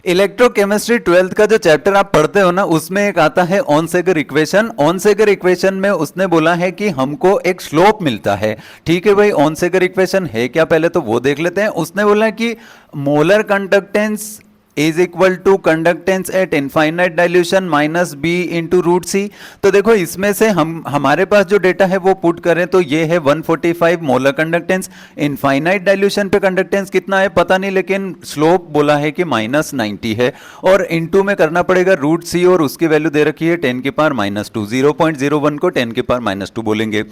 Electrochemistry twelfth का जो chapter आप पढ़ते हो ना, उसमें एक आता है ऑनसेगर इक्वेशन। ऑनसेगर इक्वेशन में उसने बोला है कि हमको एक स्लोप मिलता है। ठीक है भाई, ऑनसेगर इक्वेशन है क्या, पहले तो वो देख लेते हैं। उसने बोला कि molar conductance is equal to conductance at infinite dilution minus B into root C. तो देखो इसमें से हम हमारे पास जो डेटा है वो पुट करें तो ये है 145 मोलर कंडक्टेंस। इनफाइनाइट डाइल्यूशन पे कंडक्टेंस कितना है पता नहीं, लेकिन स्लोप बोला है कि माइनस 90 है। और इंटू में करना पड़ेगा रूट सी, और उसकी वैल्यू दे रखी है 10 की पावर माइनस 2। 0.01 को 10 की पावर माइनस 2 बोलेंगे।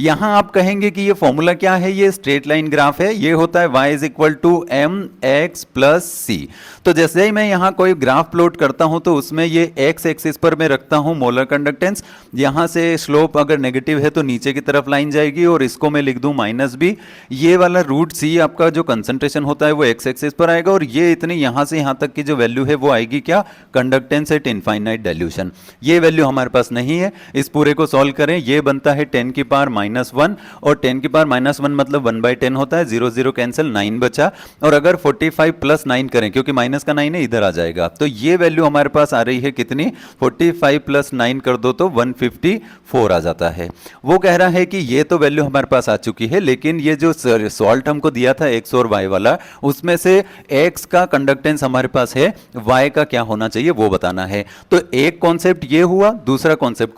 यहां आप कहेंगे कि ये फॉर्मूला क्या है, ये स्ट्रेट लाइन ग्राफ है। ये होता है y is equal to M x plus C. तो जैसे ही मैं यहां कोई ग्राफ प्लॉट करता हूं तो उसमें ये एक्स एक्सिस पर मैं रखता हूं मोलर कंडक्टेंस। यहां से स्लोप अगर नेगेटिव है तो नीचे की तरफ लाइन जाएगी, और इसको मैं लिख दूं माइनस बी। ये वाला रूट सी आपका जो कंसंट्रेशन होता है वो एक्स एक्सिस पर आएगा, और ये इतनी यहां से यहां तक की जो वैल्यू है वो आएगी क्या, कंडक्टेंस एट इनफाइनाइट डाइल्यूशन। ये वैल्यू हमारे पास नहीं है। इस पूरे को सॉल्व करें, ये बनता है 10 की पावर माइनस 1, और 10 की पावर माइनस 1 मतलब 1/10 होता है। 0 0 कैंसिल, 9 बचा। और अगर 45 प्लस 9 करें, क्योंकि माइनस का 9 है, इधर आ जाएगा। तो ये वैल्यू हमारे पास आ रही है कितनी, 45 प्लस 9 कर दो तो 154 आ जाता है। वो कह रहा है कि ये तो वैल्यू हमारे पास आ चुकी है, लेकिन ये जो सॉल्ट हमको दिया था एक्स और वाई वाला, उसमें से एक्स का कंडक्टेंस हमारे पास है, वाई का क्या होना चाहिए वो बताना है। तो एक कॉन्सेप्ट ये हुआ, दूसरा कॉन्सेप्ट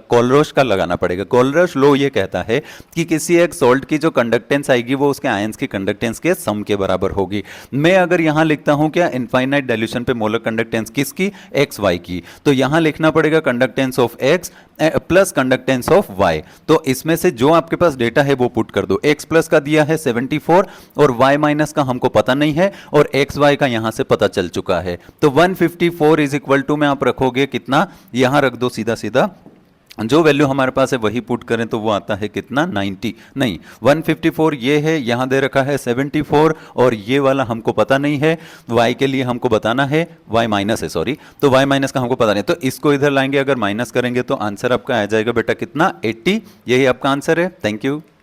कोलरोश का लगाना पड़ेगा। कोलरोश लो ये कहता है कि किसी एक सॉल्ट की जो कंडक्टेंस आएगी वो उसके आयंस की कंडक्टेंस के सम के बराबर होगी। मैं अगर यहां लिखता हूं क्या, इनफाइनाइट डाइल्यूशन पे मोलर कंडक्टेंस किसकी, एक्स वाई की, तो यहां लिखना पड़ेगा conductance of x plus conductance of y. तो इसमें से जो आपके पास डेटा है वो पुट कर दो। एक्स प्लस का दिया है 74, और वाई माइनस का हमको पता नहीं है, और एक्स वाई का यहां से पता चल चुका है। तो 154 इज इक्वल टू में आप रखोगे कितना, यहां रख दो सीधा सीधा, जो वैल्यू हमारे पास है वही पुट करें तो वो आता है कितना, 90 नहीं 154। ये है, यहां दे रखा है 74, और ये वाला हमको पता नहीं है। y के लिए हमको बताना है, y माइनस है सॉरी, तो y माइनस का हमको पता नहीं, तो इसको इधर लाएंगे, अगर माइनस करेंगे तो आंसर आपका आ जाएगा बेटा कितना, 80। यही आपका आंसर है। Thank you.